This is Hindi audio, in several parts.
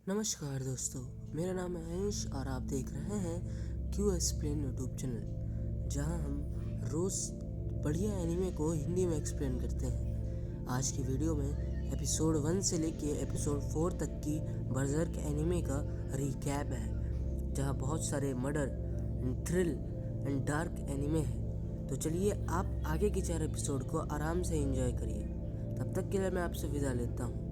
नमस्कार दोस्तों, मेरा नाम है अंश और आप देख रहे हैं क्यू एक्सप्लेन यूट्यूब चैनल, जहां हम रोज़ बढ़िया एनीमे को हिंदी में एक्सप्लेन करते हैं। आज की वीडियो में एपिसोड 1 से लेके एपिसोड 4 तक की बर्ज़र्क एनीमे का रिकैप है, जहां बहुत सारे murder and thrill and dark anime है। तो चलिए आप आगे के 4 एपिसोड को आराम से एंजॉय करिए। तब तक के लिए मैं आपसे विदा लेता हूँ।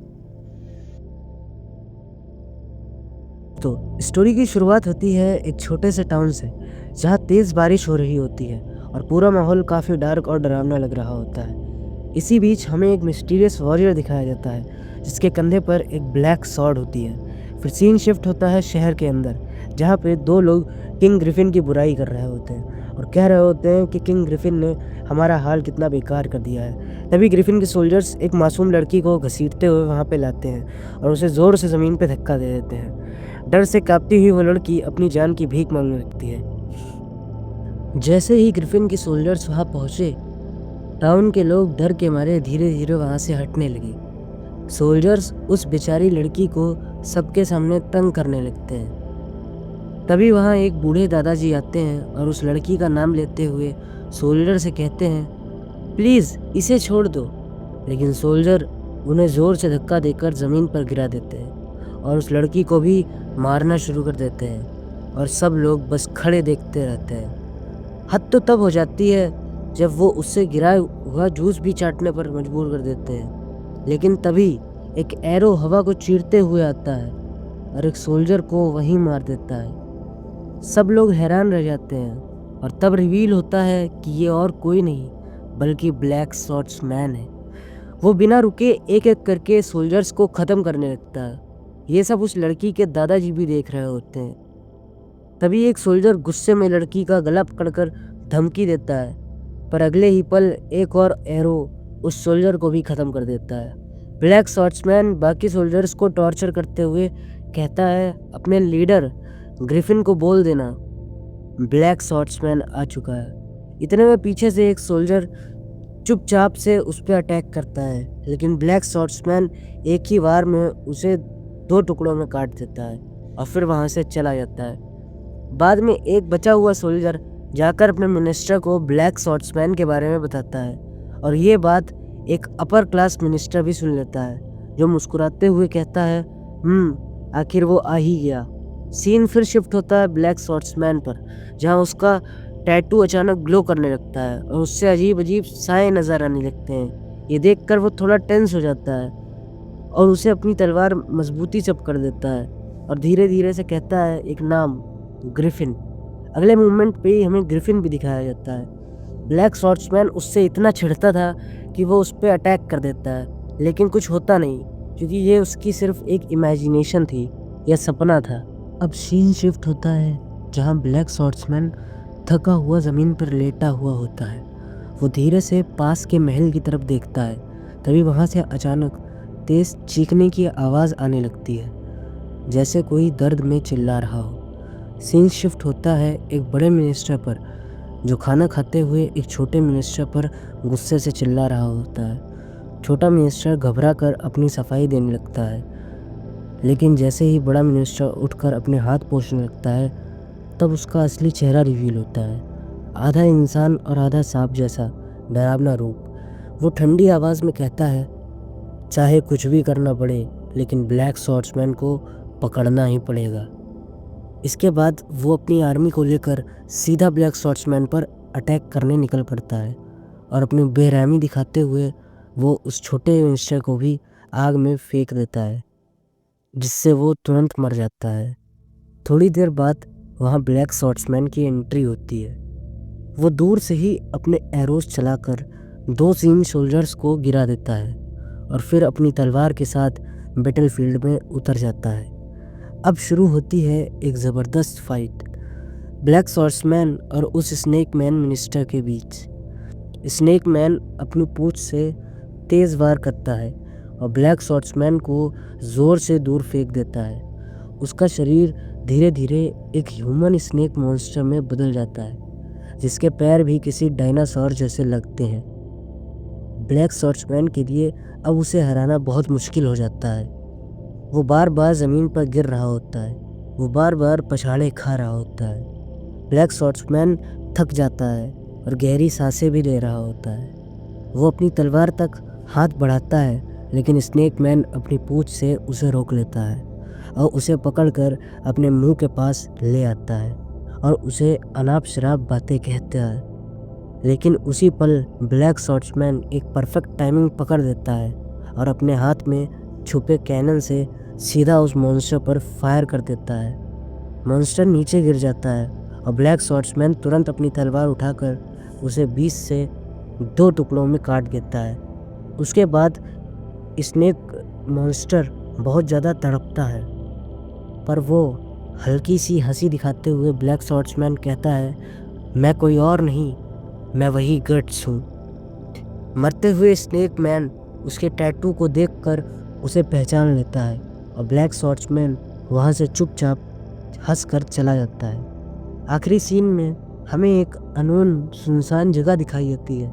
तो स्टोरी की शुरुआत होती है एक छोटे से टाउन से, जहाँ तेज़ बारिश हो रही होती है और पूरा माहौल काफ़ी डार्क और डरावना लग रहा होता है। इसी बीच हमें एक मिस्टीरियस वॉरियर दिखाया जाता है, जिसके कंधे पर एक ब्लैक सॉर्ड होती है। फिर सीन शिफ्ट होता है शहर के अंदर, जहाँ पे दो लोग किंग ग्रिफिन की बुराई कर रहे होते हैं और कह रहे होते हैं कि किंग ग्रिफिन ने हमारा हाल कितना बेकार कर दिया है। तभी ग्रिफिन के सोल्जर्स एक मासूम लड़की को घसीटते हुए वहाँ पे लाते हैं और उसे ज़ोर से ज़मीन पे धक्का दे देते हैं। डर से कांपती हुई वो लड़की अपनी जान की भीख मांगने लगती है। जैसे ही ग्रिफिन के सोल्जर्स वहां पहुंचे, टाउन के लोग डर के मारे धीरे धीरे वहां से हटने लगे। सोल्जर्स उस बेचारी लड़की को सबके सामने तंग करने लगते हैं। तभी वहां एक बूढ़े दादाजी आते हैं और उस लड़की का नाम लेते हुए सोल्जर से कहते हैं, प्लीज़ इसे छोड़ दो। लेकिन सोल्जर उन्हें ज़ोर से धक्का देकर ज़मीन पर गिरा देते हैं और उस लड़की को भी मारना शुरू कर देते हैं और सब लोग बस खड़े देखते रहते हैं। हद तो तब हो जाती है जब वो उससे गिरा हुआ जूस भी चाटने पर मजबूर कर देते हैं। लेकिन तभी एक एरो हवा को चीरते हुए आता है और एक सोल्जर को वहीं मार देता है। सब लोग हैरान रह जाते हैं और तब रिवील होता है कि ये और कोई नहीं बल्कि ब्लैक स्वॉर्ड्समैन है। वो बिना रुके एक एक करके सोल्जर्स को ख़त्म करने लगता है। ये सब उस लड़की के दादाजी भी देख रहे होते हैं। तभी एक सोल्जर गुस्से में लड़की का गला पकड़कर धमकी देता है, पर अगले ही पल एक और एरो उस सोल्जर को भी ख़त्म कर देता है। ब्लैक स्वॉर्ड्समैन बाकी सोल्जर्स को टॉर्चर करते हुए कहता है, अपने लीडर ग्रिफिन को बोल देना ब्लैक स्वॉर्ड्समैन आ चुका है। इतने में पीछे से एक सोल्जर चुपचाप से उस पर अटैक करता है, लेकिन ब्लैक स्वॉर्ड्समैन एक ही वार में उसे 2 टुकड़ों में काट देता है और फिर वहाँ से चला जाता है। बाद में एक बचा हुआ सोल्जर जाकर अपने मिनिस्टर को ब्लैक स्वॉर्ड्समैन के बारे में बताता है और ये बात एक अपर क्लास मिनिस्टर भी सुन लेता है, जो मुस्कुराते हुए कहता है, आखिर वो आ ही गया। सीन फिर शिफ्ट होता है ब्लैक स्वॉर्ड्समैन पर, जहाँ उसका टैटू अचानक ग्लो करने लगता है और उससे अजीब अजीब साए नज़र आने लगते हैं। ये देखकर वो थोड़ा टेंस हो जाता है और उसे अपनी तलवार मजबूती से पकड़ देता है और धीरे धीरे से कहता है एक नाम, ग्रिफिन। अगले मूवमेंट पे ही हमें ग्रिफिन भी दिखाया जाता है। ब्लैक स्वॉर्ड्समैन उससे इतना चिढ़ता था कि वो उस पर अटैक कर देता है, लेकिन कुछ होता नहीं, क्योंकि ये उसकी सिर्फ एक इमेजिनेशन थी या सपना था। अब सीन शिफ्ट होता है जहाँ ब्लैक स्वॉर्ड्समैन थका हुआ ज़मीन पर लेटा हुआ होता है। वो धीरे से पास के महल की तरफ देखता है। तभी वहाँ से अचानक तेज़ चीखने की आवाज़ आने लगती है, जैसे कोई दर्द में चिल्ला रहा हो। सीन शिफ्ट होता है एक बड़े मिनिस्टर पर, जो खाना खाते हुए एक छोटे मिनिस्टर पर गुस्से से चिल्ला रहा होता है। छोटा मिनिस्टर घबरा कर अपनी सफाई देने लगता है, लेकिन जैसे ही बड़ा मिनिस्टर उठकर अपने हाथ पोंछने लगता है, तब उसका असली चेहरा रिवील होता है। आधा इंसान और आधा सांप जैसा डरावना रूप। वो ठंडी आवाज़ में कहता है, चाहे कुछ भी करना पड़े, लेकिन ब्लैक स्वॉर्ड्समैन को पकड़ना ही पड़ेगा। इसके बाद वो अपनी आर्मी को लेकर सीधा ब्लैक स्वॉर्ड्समैन पर अटैक करने निकल पड़ता है और अपनी बेरहमी दिखाते हुए वो उस छोटे मिनिस्टर को भी आग में फेंक देता है, जिससे वो तुरंत मर जाता है। थोड़ी देर बाद वहाँ ब्लैक स्वॉर्ड्समैन की एंट्री होती है। वो दूर से ही अपने एरोस चलाकर 2 सीन सोल्जर्स को गिरा देता है और फिर अपनी तलवार के साथ बैटलफील्ड में उतर जाता है। अब शुरू होती है एक ज़बरदस्त फाइट ब्लैक स्वॉर्ड्समैन और उस स्नेक मैन मिनिस्टर के बीच। स्नेक मैन अपनी पूंछ से तेज़ वार करता है और ब्लैक स्वॉर्ड्समैन को ज़ोर से दूर फेंक देता है। उसका शरीर धीरे धीरे एक ह्यूमन स्नेक मॉन्स्टर में बदल जाता है, जिसके पैर भी किसी डायनासोर जैसे लगते हैं। ब्लैक स्वॉर्ड्समैन के लिए अब उसे हराना बहुत मुश्किल हो जाता है। वो बार बार ज़मीन पर गिर रहा होता है, वो बार बार पछाड़े खा रहा होता है। ब्लैक स्वॉर्ड्समैन थक जाता है और गहरी सांसें भी ले रहा होता है। वो अपनी तलवार तक हाथ बढ़ाता है, लेकिन स्नेक मैन अपनी पूंछ से उसे रोक लेता है और उसे पकड़कर अपने मुंह के पास ले आता है और उसे अनाप शराब बातें कहता है। लेकिन उसी पल ब्लैक स्वॉर्ड्समैन एक परफेक्ट टाइमिंग पकड़ देता है और अपने हाथ में छुपे कैनन से सीधा उस मॉन्स्टर पर फायर कर देता है। मॉन्स्टर नीचे गिर जाता है और ब्लैक स्वॉर्ड्समैन तुरंत अपनी तलवार उठाकर उसे 20 से 2 टुकड़ों में काट देता है। उसके बाद स्नेक मॉन्स्टर बहुत ज़्यादा तड़पता है, पर वो हल्की सी हंसी दिखाते हुए ब्लैक स्वॉर्ड्समैन कहता है, मैं कोई और नहीं, मैं वही गट्स हूँ। मरते हुए स्नेक मैन उसके टैटू को देखकर उसे पहचान लेता है और ब्लैक स्वॉर्ड्समैन वहाँ से चुपचाप हंसकर चला जाता है। आखिरी सीन में हमें एक अननोन सुनसान जगह दिखाई देती है,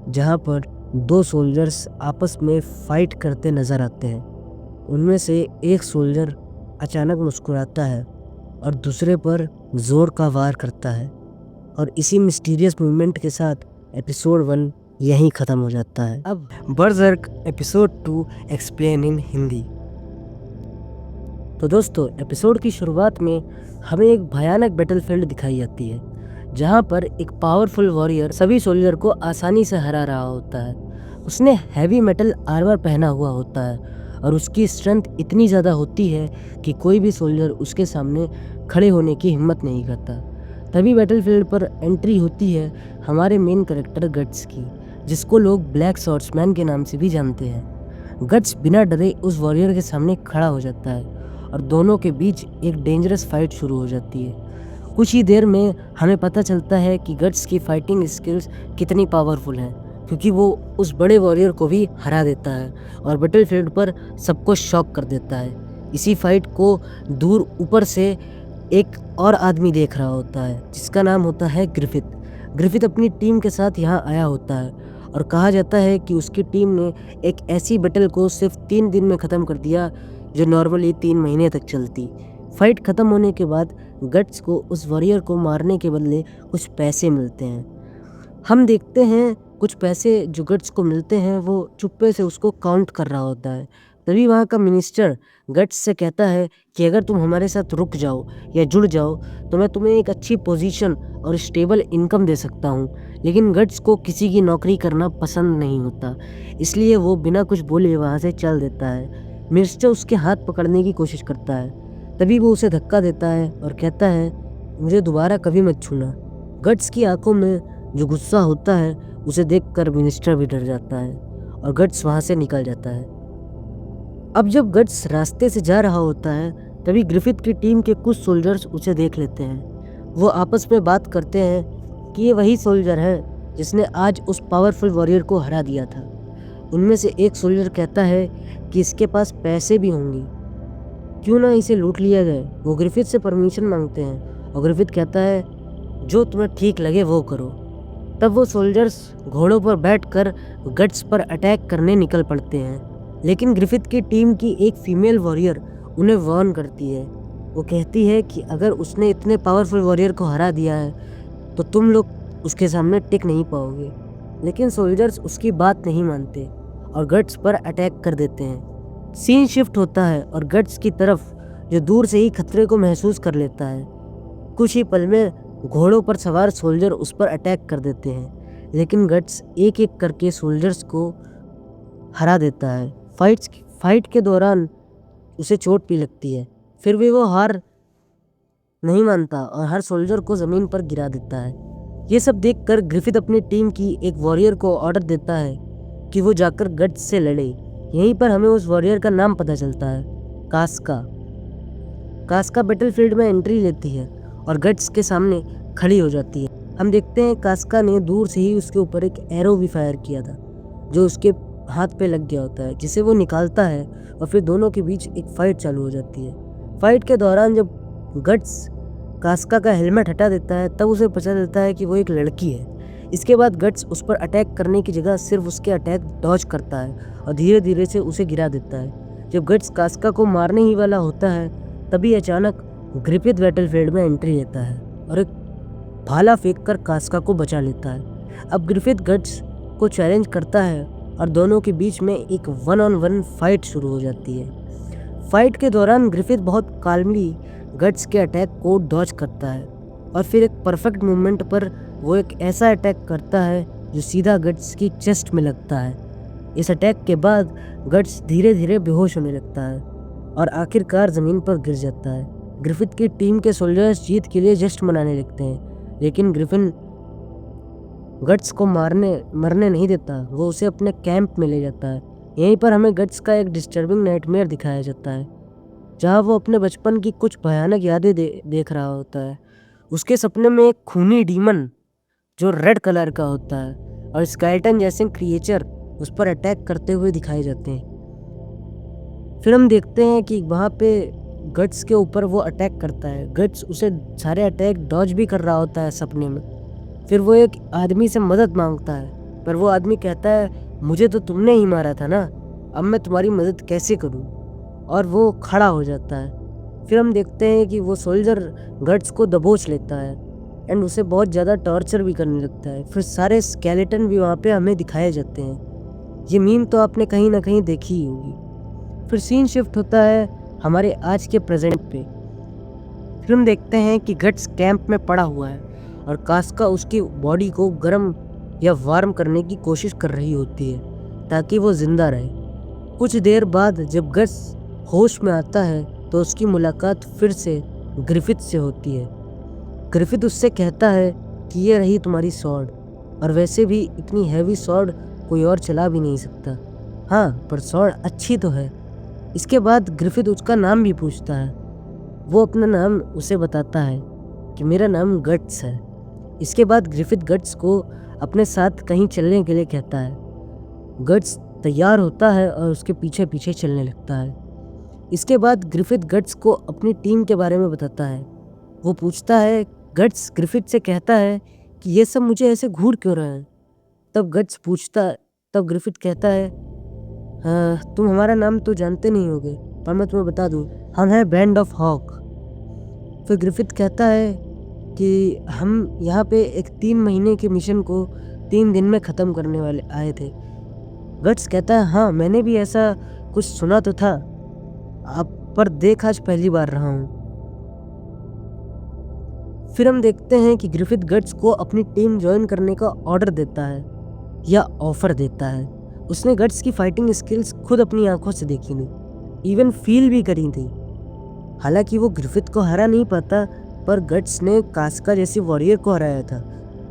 जहाँ पर 2 सोल्जर्स आपस में फाइट करते नज़र आते हैं। उनमें से एक सोल्जर अचानक मुस्कुराता है और दूसरे पर जोर का वार करता है। और इसी मिस्टीरियस मूवमेंट के साथ एपिसोड 1 यहीं ख़त्म हो जाता है। अब बर्ज़र्क एपिसोड 2 एक्सप्लेन इन हिंदी। तो दोस्तों, एपिसोड की शुरुआत में हमें एक भयानक बैटलफील्ड दिखाई जाती है, जहाँ पर एक पावरफुल वॉरियर सभी सोल्जर को आसानी से हरा रहा होता है। उसने हैवी मेटल आर्मर पहना हुआ होता है और उसकी स्ट्रेंथ इतनी ज़्यादा होती है कि कोई भी सोल्जर उसके सामने खड़े होने की हिम्मत नहीं करता। तभी बैटलफील्ड पर एंट्री होती है हमारे मेन कैरेक्टर गट्स की, जिसको लोग ब्लैक स्वॉर्ड्समैन के नाम से भी जानते हैं। गट्स बिना डरे उस वॉरियर के सामने खड़ा हो जाता है और दोनों के बीच एक डेंजरस फाइट शुरू हो जाती है। कुछ ही देर में हमें पता चलता है कि गट्स की फाइटिंग स्किल्स कितनी पावरफुल हैं, क्योंकि वो उस बड़े वॉरियर को भी हरा देता है और बैटलफील्ड पर सबको शॉक कर देता है। इसी फाइट को दूर ऊपर से एक और आदमी देख रहा होता है, जिसका नाम होता है ग्रिफिथ। ग्रिफिथ अपनी टीम के साथ यहाँ आया होता है और कहा जाता है कि उसकी टीम ने एक ऐसी बैटल को सिर्फ 3 दिन में ख़त्म कर दिया जो नॉर्मली 3 महीने तक चलती। फाइट ख़त्म होने के बाद गट्स को उस वॉरियर को मारने के बदले कुछ पैसे मिलते हैं। हम देखते हैं कुछ पैसे जो गट्स को मिलते हैं वो चुप्पे से उसको काउंट कर रहा होता है। तभी वहाँ का मिनिस्टर गट्स से कहता है कि अगर तुम हमारे साथ रुक जाओ या जुड़ जाओ तो मैं तुम्हें एक अच्छी पोजीशन और स्टेबल इनकम दे सकता हूँ। लेकिन गट्स को किसी की नौकरी करना पसंद नहीं होता, इसलिए वो बिना कुछ बोले वहाँ से चल देता है। मिनिस्टर उसके हाथ पकड़ने की कोशिश करता है, तभी वो उसे धक्का देता है और कहता है, मुझे दोबारा कभी मत छूना। गट्स की आंखों में जो गुस्सा होता है उसे देखकर मिनिस्टर भी डर जाता है और गट्स वहाँ से निकल जाता है। अब जब गट्स रास्ते से जा रहा होता है, तभी ग्रिफिथ की टीम के कुछ सोल्जर्स उसे देख लेते हैं। वो आपस में बात करते हैं कि ये वही सोल्जर है जिसने आज उस पावरफुल वॉरियर को हरा दिया था। उनमें से एक सोल्जर कहता है कि इसके पास पैसे भी होंगे, क्यों ना इसे लूट लिया जाए। वो ग्रिफिथ से परमिशन मांगते हैं और ग्रिफिथ कहता है, जो तुम्हें ठीक लगे वो करो। तब वो सोल्जर्स घोड़ों पर बैठकर गट्स पर अटैक करने निकल पड़ते हैं, लेकिन ग्रिफिथ की टीम की एक फीमेल वॉरियर उन्हें वार्न करती है। वो कहती है कि अगर उसने इतने पावरफुल वॉरियर को हरा दिया है तो तुम लोग उसके सामने टिक नहीं पाओगे। लेकिन सोल्जर्स उसकी बात नहीं मानते और गट्स पर अटैक कर देते हैं। सीन शिफ्ट होता है और गट्स की तरफ, जो दूर से ही खतरे को महसूस कर लेता है। कुछ ही पल में घोड़ों पर सवार सोल्जर उस पर अटैक कर देते हैं, लेकिन गट्स एक एक करके सोल्जर्स को हरा देता है। फाइट के दौरान उसे चोट भी लगती है, फिर भी वो हार नहीं मानता और हर सोल्जर को ज़मीन पर गिरा देता है। ये सब देखकर ग्रिफिथ अपनी टीम की एक वॉरियर को ऑर्डर देता है कि वो जाकर गट्स से लड़े। यहीं पर हमें उस वॉरियर का नाम पता चलता है, कास्का। कास्का बैटलफील्ड में एंट्री लेती है और गट्स के सामने खड़ी हो जाती है। हम देखते हैं कास्का ने दूर से ही उसके ऊपर एक एरो भी फायर किया था, जो उसके हाथ पे लग गया होता है, जिसे वो निकालता है और फिर दोनों के बीच एक फाइट चालू हो जाती है। फाइट के दौरान जब गट्स कास्का का हेलमेट हटा देता है, तब उसे पता चलता है कि वो एक लड़की है। इसके बाद गट्स उस पर अटैक करने की जगह सिर्फ उसके अटैक डॉज करता है और धीरे धीरे से उसे गिरा देता है। जब गट्स कास्का को मारने ही वाला होता है तभी अचानक ग्रिफिथ बैटलफील्ड में एंट्री लेता है और एक भाला फेंककर कास्का को बचा लेता है। अब ग्रिफिथ गट्स को चैलेंज करता है और दोनों के बीच में एक 1-on-1 फाइट शुरू हो जाती है। फाइट के दौरान ग्रिफिथ बहुत काल्मली गट्स के अटैक को डॉज करता है और फिर एक परफेक्ट मूवमेंट पर वो एक ऐसा अटैक करता है जो सीधा गट्स की चेस्ट में लगता है। इस अटैक के बाद गट्स धीरे धीरे बेहोश होने लगता है और आखिरकार ज़मीन पर गिर जाता है। ग्रिफिथ की टीम के सोल्जर्स जीत के लिए जश्न मनाने लगते हैं, लेकिन ग्रिफिन गट्स को मरने नहीं देता। वो उसे अपने कैंप में ले जाता है। यहीं पर हमें गट्स का एक डिस्टर्बिंग नाइटमेयर दिखाया जाता है, जहाँ वो अपने बचपन की कुछ भयानक यादें देख रहा होता है। उसके सपने में एक खूनी डीमन जो रेड कलर का होता है और स्केलेटन जैसे क्रिएचर उस पर अटैक करते हुए दिखाए जाते हैं। फिर हम देखते हैं कि वहाँ पे गट्स के ऊपर वो अटैक करता है। गट्स उसे सारे अटैक डॉज भी कर रहा होता है सपने में। फिर वो एक आदमी से मदद मांगता है, पर वो आदमी कहता है मुझे तो तुमने ही मारा था ना, अब मैं तुम्हारी मदद कैसे करूं? और वो खड़ा हो जाता है। फिर हम देखते हैं कि वो सोल्जर गट्स को दबोच लेता है एंड उसे बहुत ज़्यादा टॉर्चर भी करने लगता है। फिर सारे स्केलेटन भी वहाँ पे हमें दिखाए जाते हैं। ये मीम तो आपने कहीं ना कहीं देखी ही होगी। फिर सीन शिफ्ट होता है हमारे आज के प्रेजेंट पे। फिर हम देखते हैं कि गट्स कैंप में पड़ा हुआ है और कास्का उसकी बॉडी को गर्म या वार्म करने की कोशिश कर रही होती है ताकि वो जिंदा रहे। कुछ देर बाद जब गट्स होश में आता है तो उसकी मुलाकात फिर से ग्रिफिथ से होती है। ग्रिफिथ उससे कहता है कि ये रही तुम्हारी स्वॉर्ड, और वैसे भी इतनी हैवी स्वॉर्ड कोई और चला भी नहीं सकता। हाँ, पर स्वॉर्ड अच्छी तो है। इसके बाद ग्रिफिथ उसका नाम भी पूछता है। वो अपना नाम उसे बताता है कि मेरा नाम गट्स है। इसके बाद ग्रिफिथ गट्स को अपने साथ कहीं चलने के लिए कहता है। गट्स तैयार होता है और उसके पीछे पीछे चलने लगता है। इसके बाद ग्रिफिथ गट्स को अपनी टीम के बारे में बताता है। वो पूछता है, गट्स ग्रिफिथ से कहता है कि ये सब मुझे ऐसे घूर क्यों रहे हैं? तब ग्रिफिथ कहता है, हाँ, तुम हमारा नाम तो जानते नहीं होगे, पर मैं तुम्हें बता दूं, हम हैं बैंड ऑफ हॉक। फिर ग्रिफिथ कहता है कि हम यहाँ पे एक 3 महीने के मिशन को 3 दिन में ख़त्म करने वाले आए थे। गट्स कहता है, हाँ, मैंने भी ऐसा कुछ सुना तो था, आप पर देख आज पहली बार रहा हूँ। फिर हम देखते हैं कि ग्रिफिथ गट्स को अपनी टीम ज्वाइन करने का ऑर्डर देता है या ऑफर देता है। उसने गट्स की फाइटिंग स्किल्स खुद अपनी आंखों से देखी थी, इवन फील भी करी थी। हालांकि वो ग्रिफिथ को हरा नहीं पाता, पर गट्स ने कास्का जैसी वॉरियर को हराया था,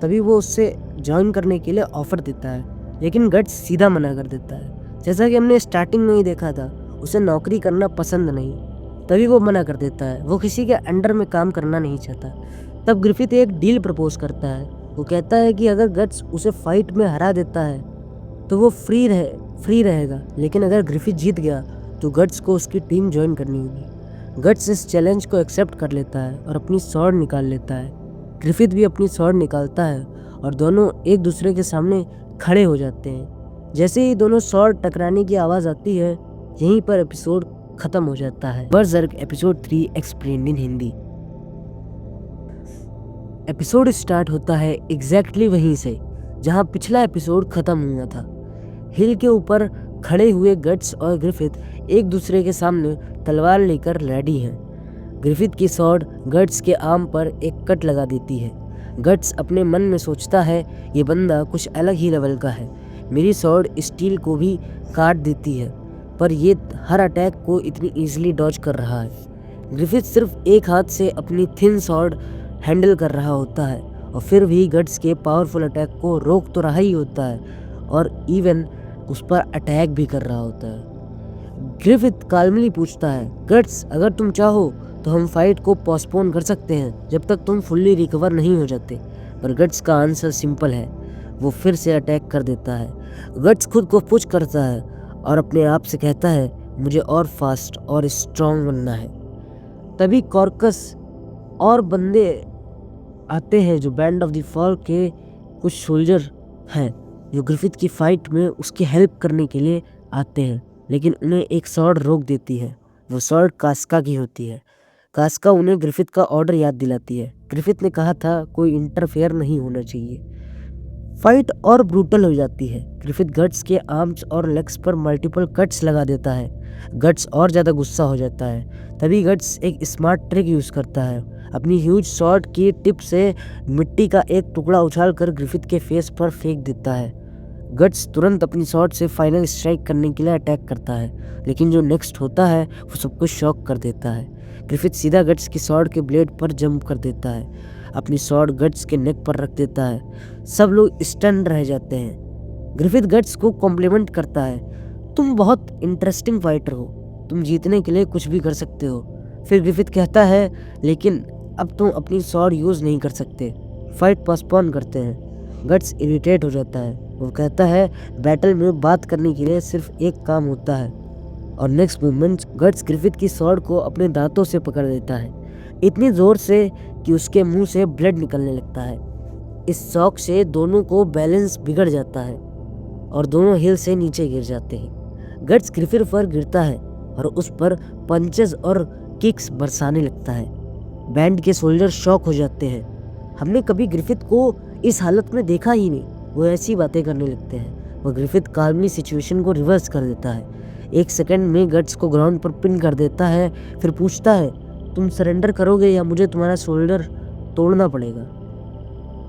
तभी वो उससे ज्वाइन करने के लिए ऑफर देता है। लेकिन गट्स सीधा मना कर देता है। जैसा कि हमने स्टार्टिंग में ही देखा था, उसे नौकरी करना पसंद नहीं, तभी वो मना कर देता है। वो किसी के अंडर में काम करना नहीं चाहता। तब ग्रिफिथ एक डील प्रपोज करता है। वो कहता है कि अगर गट्स उसे फाइट में हरा देता है तो वो फ्री रहेगा, लेकिन अगर ग्रिफिथ जीत गया तो गट्स को उसकी टीम ज्वाइन करनी होगी। गट्स इस चैलेंज को एक्सेप्ट कर लेता है और अपनी स्वॉर्ड निकाल लेता है। ग्रिफिथ भी अपनी स्वॉर्ड निकालता है और दोनों एक दूसरे के सामने खड़े हो जाते हैं। जैसे ही दोनों स्वॉर्ड टकराने की आवाज़ आती है, यहीं पर एपिसोड खत्म हो जाता है। Berserk episode 3 explained in Hindi. Episode start होता है एग्जैक्टली वहीं से जहां पिछला एपिसोड खत्म हुआ था। हिल के ऊपर खड़े हुए गट्स और ग्रिफिथ एक दूसरे के सामने तलवार लेकर रेडी हैं। ग्रिफिथ की स्वॉर्ड गट्स के आर्म पर एक कट लगा देती है। गट्स अपने मन में सोचता है, ये बंदा कुछ अलग ही लेवल का है। मेरी स्वॉर्ड स्टील को भी काट देती है, पर ये हर अटैक को इतनी ईजिली डॉज कर रहा है। ग्रिफिथ सिर्फ एक हाथ से अपनी थिन स्वॉर्ड हैंडल कर रहा होता है और फिर भी गट्स के पावरफुल अटैक को रोक तो रहा ही होता है और इवन उस पर अटैक भी कर रहा होता है। ग्रिफिथ काल्मली पूछता है, गट्स, अगर तुम चाहो तो हम फाइट को पोस्टपोन कर सकते हैं जब तक तुम फुल्ली रिकवर नहीं हो जाते। पर गट्स का आंसर सिंपल है। वो फिर से अटैक कर देता है। गट्स खुद को पुश करता है और अपने आप से कहता है, मुझे और फास्ट और स्ट्रॉन्ग बनना है। तभी कॉर्कस और बंदे आते हैं जो बैंड ऑफ द फॉल के कुछ सोल्जर हैं जो ग्रिफिथ की फाइट में उसकी हेल्प करने के लिए आते हैं। लेकिन उन्हें एक स्वॉर्ड रोक देती है। वो स्वॉर्ड कास्का की होती है। कास्का उन्हें ग्रिफिथ का ऑर्डर याद दिलाती है। ग्रिफिथ ने कहा था कोई इंटरफेयर नहीं होना चाहिए। फाइट और ब्रूटल हो जाती है। ग्रिफिथ गट्स के आर्म्स और लेग्स पर मल्टीपल कट्स लगा देता है। गट्स और ज़्यादा गुस्सा हो जाता है। तभी गट्स एक स्मार्ट ट्रिक यूज़ करता है। अपनी ह्यूज शॉट की टिप से मिट्टी का एक टुकड़ा उछालकर ग्रिफिथ के फेस पर फेंक देता है। गट्स तुरंत अपनी शॉट से फाइनल स्ट्राइक करने के लिए अटैक करता है, लेकिन जो नेक्स्ट होता है वो सबको शॉक कर देता है। ग्रिफिथ सीधा गट्स की शॉट के ब्लेड पर जंप कर देता है, अपनी शॉट गट्स के नेक पर रख देता है। सब लोग स्टन रह जाते हैं। ग्रिफिथ गट्स को कॉम्प्लीमेंट करता है, तुम बहुत इंटरेस्टिंग फाइटर हो, तुम जीतने के लिए कुछ भी कर सकते हो। फिर ग्रिफिथ कहता है लेकिन अब तुम अपनी शॉट यूज़ नहीं कर सकते। फाइट पोस्टपोन करते हैं। गट्स इरिटेट हो जाता है। वो कहता है बैटल में बात करने के लिए सिर्फ एक काम होता है। और नेक्स्ट मूवमेंट गट्स ग्रिफिथ की शॉट को अपने दांतों से पकड़ देता है, इतनी जोर से कि उसके मुंह से ब्लड निकलने लगता है। इस शॉक से दोनों को बैलेंस बिगड़ जाता है और दोनों हिल से नीचे गिर जाते हैं। गट्स ग्रिफिथ पर गिरता है और उस पर पंचेस और किक्स बरसाने लगता है। बैंड के सोल्जर शॉक हो जाते हैं। हमने कभी ग्रिफिथ को इस हालत में देखा ही नहीं। वो ऐसी बातें करने लगते हैं। वो ग्रिफिथ काल्मली सिचुएशन को रिवर्स कर देता है। 1 सेकंड में गट्स को ग्राउंड पर पिन कर देता है। फिर पूछता है तुम सरेंडर करोगे या मुझे तुम्हारा शोल्डर तोड़ना पड़ेगा।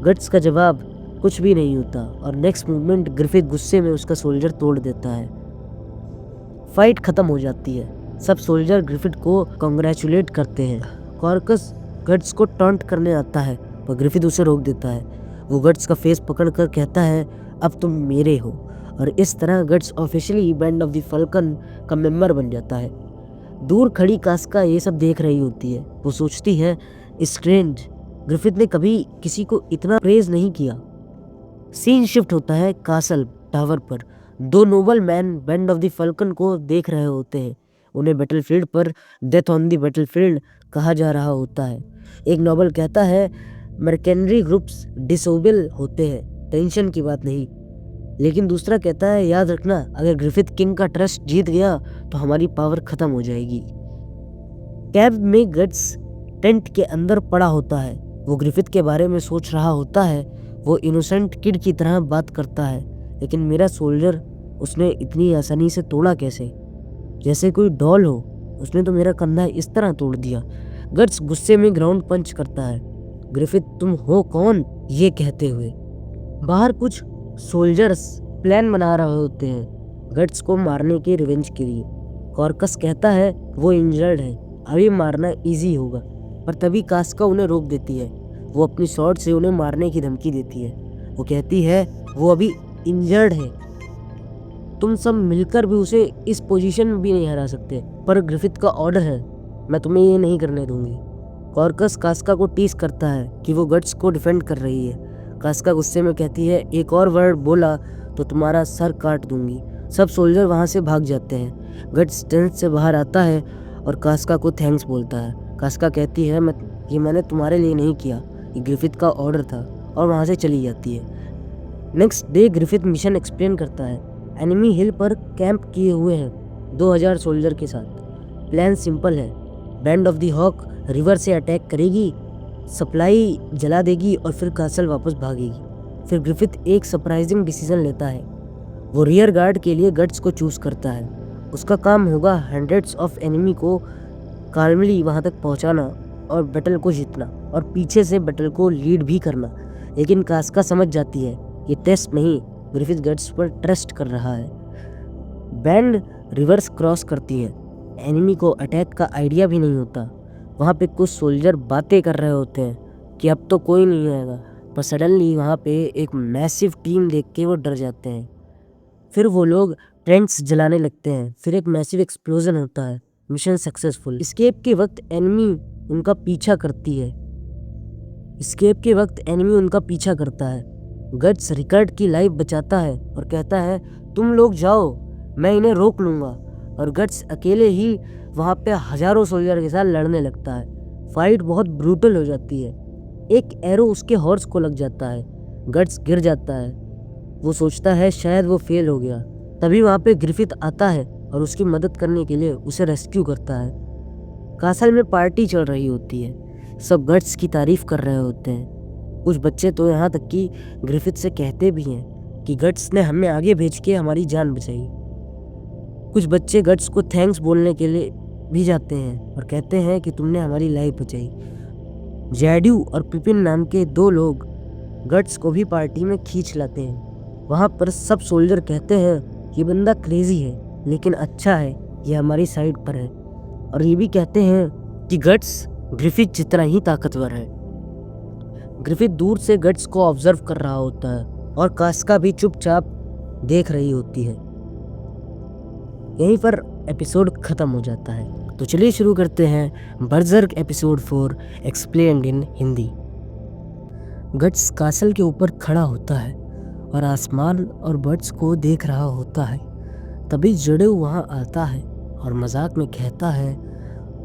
गट्स का जवाब कुछ भी नहीं होता और नेक्स्ट मूवमेंट ग्रिफिथ गुस्से में उसका शोल्डर तोड़ देता है। फाइट खत्म हो जाती है। सब सोल्जर ग्रिफिथ को कॉन्ग्रेचुलेट करते हैं। कॉर्कस गट्स को टॉन्ट करने आता है पर ग्रिफिथ उसे रोक देता है। वो गट्स का फेस पकड़कर कहता है अब तुम मेरे हो, और इस तरह guts officially band of the Falcon का मेंबर बन जाता है। दूर खड़ी कास्का ये सब देख रही होती है। वो सोचती है स्ट्रेंज, ग्रिफिथ ने कभी किसी को इतना प्रेज नहीं किया। सीन शिफ्ट होता है कासल टावर पर। 2 noble man band of the Falcon को देख रहे होते हैं। उन्हें बैटलफील्ड पर डेथ ऑन द बैटलफील्ड कहा जा रहा होता है। एक नोबल कहता है मर्केनरी ग्रुप्स डिसोबल होते हैं, टेंशन की बात नहीं। लेकिन दूसरा कहता है याद रखना अगर ग्रिफिथ किंग का ट्रस्ट जीत गया तो हमारी पावर खत्म हो जाएगी। कैब में गट्स टेंट के अंदर पड़ा होता है। वो ग्रिफिथ के बारे में सोच रहा होता है। वो इनोसेंट किड की तरह बात करता है, लेकिन मेरा सोल्जर उसने इतनी आसानी से तोड़ा कैसे, जैसे कोई डॉल हो। उसने तो मेरा कंधा इस तरह तोड़ दिया। गट्स गुस्से में ग्राउंड पंच करता है, ग्रिफिथ तुम हो कौन, ये कहते हुए। बाहर कुछ सोल्जर्स प्लान बना रहे होते हैं गट्स को मारने के रिवेंज के लिए। कॉर्कस कहता है वो इंजर्ड है, अभी मारना इजी होगा, पर तभी कास्का उन्हें रोक देती है। वो अपनी शॉट से उन्हें मारने की धमकी देती है। वो कहती है वो अभी इंजर्ड है, तुम सब मिलकर भी उसे इस पोजीशन में भी नहीं हरा सकते, पर ग्रिफिथ का ऑर्डर है, मैं तुम्हें ये नहीं करने दूंगी। कॉर्कस कास्का को टीस करता है कि वो गट्स को डिफेंड कर रही है। कास्का गुस्से में कहती है एक और वर्ड बोला तो तुम्हारा सर काट दूंगी। सब सोल्जर वहाँ से भाग जाते हैं। गट्स टेंट से बाहर आता है और कास्का को थैंक्स बोलता है। कास्का कहती है मैंने तुम्हारे लिए नहीं किया, ये ग्रिफिथ का ऑर्डर था, और वहाँ से चली जाती है। Next day Griffith mission explain करता है। एनिमी हिल पर कैंप किए हुए हैं 2000 सोल्जर के साथ। प्लान सिंपल है, band of the hawk river से अटैक करेगी, सप्लाई जला देगी और फिर कासल वापस भागेगी। फिर ग्रिफिथ एक सरप्राइजिंग डिसीजन लेता है। वो रियर गार्ड के लिए गट्स को चूज करता है। उसका काम होगा हंड्रेड्स ऑफ एनिमी को काल्मली वहाँ तक पहुँचाना और बैटल को जीतना, और पीछे से बैटल को लीड भी करना। लेकिन कास्का समझ जाती है ये टेस्ट नहीं, ग्रिफिथ गट्स पर ट्रस्ट कर रहा है। बैंड रिवर्स क्रॉस करती है। एनिमी को अटैक का आइडिया भी नहीं होता। वहाँ पे कुछ सोल्जर बातें कर रहे होते हैं कि अब तो कोई नहीं आएगा, पर सडनली वहाँ पे एक मैसिव टीम देख के वो डर जाते हैं। फिर वो लोग टेंट्स जलाने लगते हैं। फिर एक मैसिव एक्सप्लोजन होता है। Mission successful. एस्केप के वक्त एनिमी उनका पीछा करता है। गट्स रिकर्ड की लाइफ बचाता है और कहता है तुम लोग जाओ, मैं इन्हें रोक लूँगा, और गट्स अकेले ही वहाँ पे हजारों सोल्जर के साथ लड़ने लगता है। फाइट बहुत ब्रूटल हो जाती है। एक एरो उसके हॉर्स को लग जाता है। गट्स गिर जाता है। वो सोचता है शायद वो फेल हो गया। तभी वहाँ पे ग्रिफिथ आता है और उसकी मदद करने के लिए उसे रेस्क्यू करता है। कासल में पार्टी चल रही होती है, सब गट्स की तारीफ कर रहे होते हैं। कुछ बच्चे तो यहाँ तक कि ग्रिफिथ से कहते भी हैं कि गट्स ने हमें आगे भेज के हमारी जान बचाई। कुछ बच्चे गट्स को थैंक्स बोलने के लिए भी जाते हैं और कहते हैं कि तुमने हमारी लाइफ बचाई। जैड्यू और पिपिन नाम के 2 लोग गट्स को भी पार्टी में खींच लाते हैं। वहाँ पर सब सोल्जर कहते हैं ये बंदा क्रेजी है लेकिन अच्छा है, ये हमारी साइड पर है, और ये भी कहते हैं कि गट्स ग्रिफिथ जितना ही ताकतवर है। ग्रिफिथ दूर से गट्स को ऑब्जर्व कर रहा होता है और कास्का भी चुपचाप देख रही होती है। यहीं पर एपिसोड खत्म हो जाता है। तो चलिए शुरू करते हैं Berserk episode 4 explained in Hindi. Guts castle के ऊपर खड़ा होता है और आसमान और बर्ड्स को देख रहा होता है। तभी जड़ेऊ वहाँ आता है और मजाक में कहता है,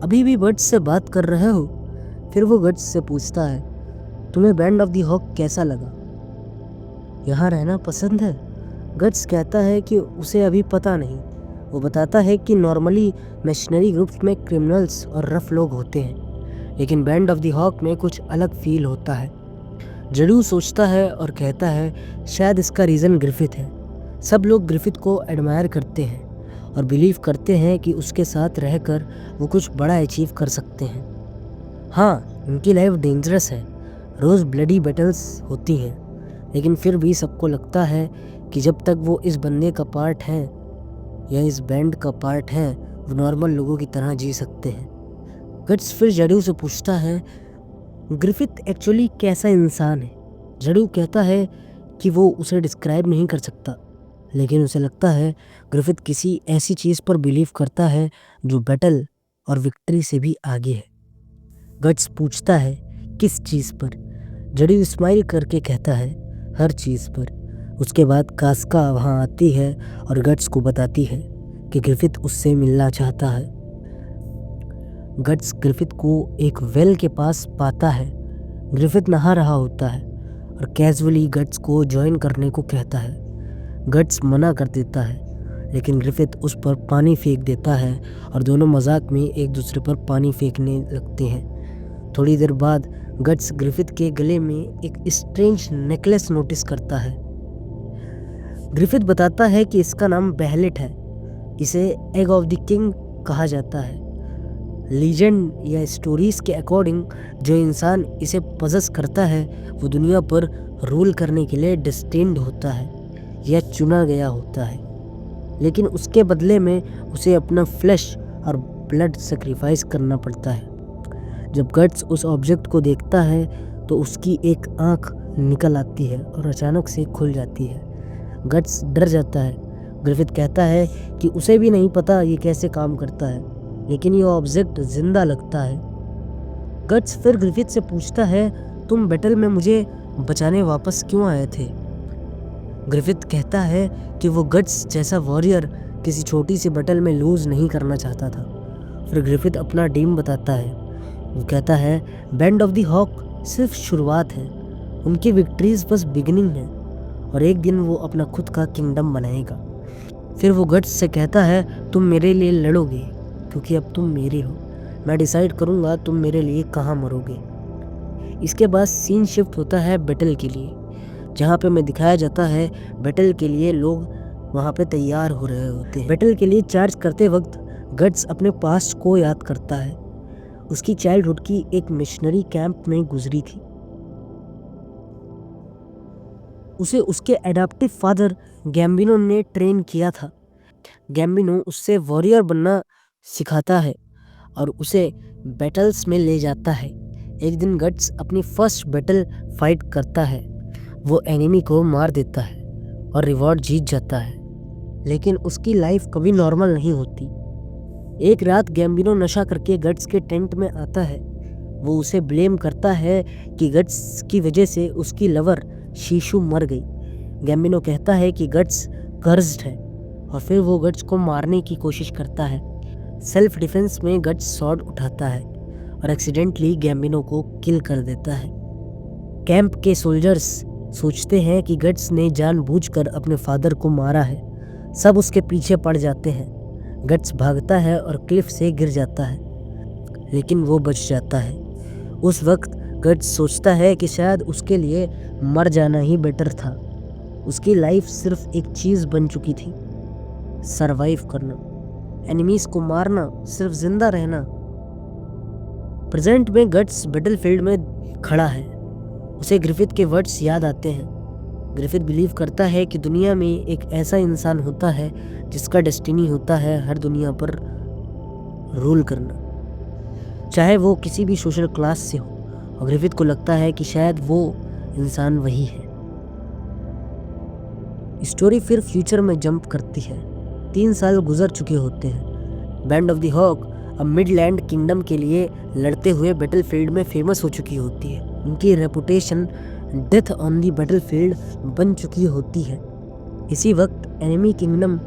अभी भी बर्ड्स से बात कर रहे हो? फिर वो गट्स से पूछता है, तुम्हें बैंड ऑफ द हॉक कैसा लगा? यहाँ रहना पसंद है? गट्स कहता है कि उसे अभी पता नहीं। वो बताता है कि नॉर्मली मिशनरी ग्रुप्स में क्रिमिनल्स और रफ लोग होते हैं, लेकिन बैंड ऑफ द हॉक में कुछ अलग फील होता है। जड़ू सोचता है और कहता है शायद इसका रीज़न ग्रिफिथ है। सब लोग ग्रिफिथ को एडमायर करते हैं और बिलीव करते हैं कि उसके साथ रहकर वो कुछ बड़ा अचीव कर सकते हैं। हाँ, उनकी लाइफ डेंजरस है, रोज़ ब्लडी बैटल्स होती हैं, लेकिन फिर भी सबको लगता है कि जब तक वो इस बंदे का पार्ट है या इस बैंड का पार्ट है, वो नॉर्मल लोगों की तरह जी सकते हैं। गट्स फिर जड़ू से पूछता है ग्रिफिथ एक्चुअली कैसा इंसान है? जड़ू कहता है कि वो उसे डिस्क्राइब नहीं कर सकता, लेकिन उसे लगता है ग्रिफिथ किसी ऐसी चीज़ पर बिलीव करता है जो बैटल और विक्ट्री से भी आगे है। गट्स पूछता है किस चीज़ पर? जड़ू स्माइल करके कहता है हर चीज़ पर। उसके बाद कास्का वहाँ आती है और गट्स को बताती है कि ग्रिफिथ उससे मिलना चाहता है। गट्स ग्रिफिथ को एक वेल के पास पाता है। ग्रिफिथ नहा रहा होता है और कैजुअली गट्स को ज्वाइन करने को कहता है। गट्स मना कर देता है, लेकिन ग्रिफिथ उस पर पानी फेंक देता है और दोनों मजाक में एक दूसरे पर पानी फेंकने लगते हैं। थोड़ी देर बाद गट्स ग्रिफिथ के गले में एक स्ट्रेंज नेकलेस नोटिस करता है। ग्रिफिथ बताता है कि इसका नाम बेहलेट है। इसे एग ऑफ द किंग कहा जाता है। लीजेंड या स्टोरीज़ के अकॉर्डिंग जो इंसान इसे पजेस करता है वो दुनिया पर रूल करने के लिए डेस्टिन्ड होता है या चुना गया होता है, लेकिन उसके बदले में उसे अपना फ्लैश और ब्लड सेक्रीफाइस करना पड़ता है। जब गट्स उस ऑब्जेक्ट को देखता है तो उसकी एक आँख निकल आती है और अचानक से खुल जाती है। गट्स डर जाता है। ग्रिफिथ कहता है कि उसे भी नहीं पता ये कैसे काम करता है, लेकिन ये ऑब्जेक्ट जिंदा लगता है। गट्स फिर ग्रिफिथ से पूछता है तुम बैटल में मुझे बचाने वापस क्यों आए थे? ग्रिफिथ कहता है कि वो गट्स जैसा वॉरियर किसी छोटी सी बैटल में लूज नहीं करना चाहता था। फिर ग्रिफिथ अपना ड्रीम बताता है। वो कहता है बैंड ऑफ द हॉक सिर्फ शुरुआत है, उनकी विक्ट्रीज बस बिगिनिंग है और एक दिन वो अपना खुद का किंगडम बनाएगा। फिर वो गट्स से कहता है तुम मेरे लिए लड़ोगे क्योंकि अब तुम मेरे हो, मैं डिसाइड करूँगा तुम मेरे लिए कहाँ मरोगे। इसके बाद सीन शिफ्ट होता है बैटल के लिए, जहाँ पे हमें दिखाया जाता है बैटल के लिए लोग वहाँ पे तैयार हो रहे होते हैं। बैटल के लिए चार्ज करते वक्त गट्स अपने पास्ट को याद करता है। उसकी चाइल्डहुड की एक मिशनरी कैंप में गुजरी थी। उसे उसके एडाप्टिव फादर गैम्बिनो ने ट्रेन किया था। गैम्बिनो उससे वॉरियर बनना सिखाता है और उसे बैटल्स में ले जाता है। एक दिन गट्स अपनी फर्स्ट बैटल फाइट करता है। वो एनिमी को मार देता है और रिवॉर्ड जीत जाता है, लेकिन उसकी लाइफ कभी नॉर्मल नहीं होती। एक रात गैम्बिनो नशा करके गट्स के टेंट में आता है। वो उसे ब्लेम करता है कि गट्स की वजह से उसकी लवर शीशु मर गई। गैम्बिनो कहता है कि गट्स कर्स्ड है और फिर वो गट्स को मारने की कोशिश करता है। सेल्फ डिफेंस में गट्स स्वॉर्ड उठाता है और एक्सीडेंटली गैम्बिनो को किल कर देता है। कैंप के सोल्जर्स सोचते हैं कि गट्स ने जानबूझकर अपने फादर को मारा है। सब उसके पीछे पड़ जाते हैं। गट्स भागता है और क्लिफ से गिर जाता है, लेकिन वो बच जाता है। उस वक्त गट्स सोचता है कि शायद उसके लिए मर जाना ही बेटर था। उसकी लाइफ सिर्फ एक चीज़ बन चुकी थी, सरवाइव करना, एनिमीज को मारना, सिर्फ जिंदा रहना। प्रेजेंट में गट्स बैटलफील्ड में खड़ा है। उसे ग्रिफिथ के वर्ड्स याद आते हैं। ग्रिफिथ बिलीव करता है कि दुनिया में एक ऐसा इंसान होता है जिसका डेस्टिनी होता है हर दुनिया पर रूल करना, चाहे वो किसी भी सोशल क्लास से हो। और ग्रिफिथ को लगता है कि शायद वो इंसान वही है। स्टोरी फिर फ्यूचर में जंप करती है। 3 साल गुजर चुके होते हैं। बैंड ऑफ द हॉक अब मिडलैंड किंगडम के लिए लड़ते हुए बैटलफील्ड में फेमस हो चुकी होती है। उनकी reputation death on the battlefield बन चुकी होती है। इसी वक्त एनिमी किंगडम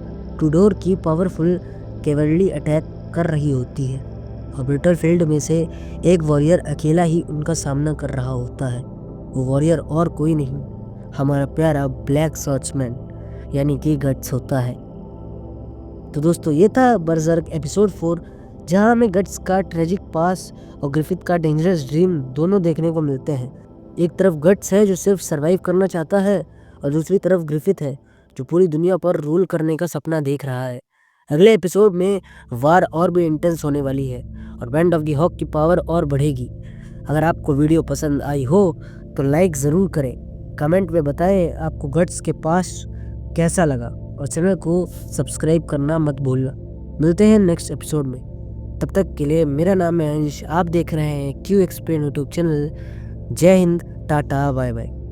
टूडोर की पावरफुल कैवलरी अटैक कर रही होती है और बैटलफील्ड में से एक वॉरियर अकेला ही उनका सामना कर रहा होता है। वो वॉरियर और कोई नहीं, हमारा प्यारा ब्लैक सॉर्ड्समैन यानी कि गट्स होता है। तो दोस्तों, ये था बर्जर्क एपिसोड 4, जहां हमें गट्स का ट्रेजिक पास और ग्रिफिथ का डेंजरस ड्रीम दोनों देखने को मिलते हैं। एक तरफ गट्स है जो सिर्फ सरवाइव करना चाहता है और दूसरी तरफ ग्रिफिथ है जो पूरी दुनिया पर रूल करने का सपना देख रहा है। अगले एपिसोड में वार और भी इंटेंस होने वाली है और बैंड ऑफ द हॉक की पावर और बढ़ेगी। अगर आपको वीडियो पसंद आई हो तो लाइक ज़रूर करें, कमेंट में बताएं आपको गट्स के पास कैसा लगा और चैनल को सब्सक्राइब करना मत भूलना। मिलते हैं नेक्स्ट एपिसोड में, तब तक के लिए मेरा नाम है अंश, आप देख रहे हैं क्यू एक्सप्लेन यूट्यूब चैनल। जय हिंद, टाटा, बाय बाय।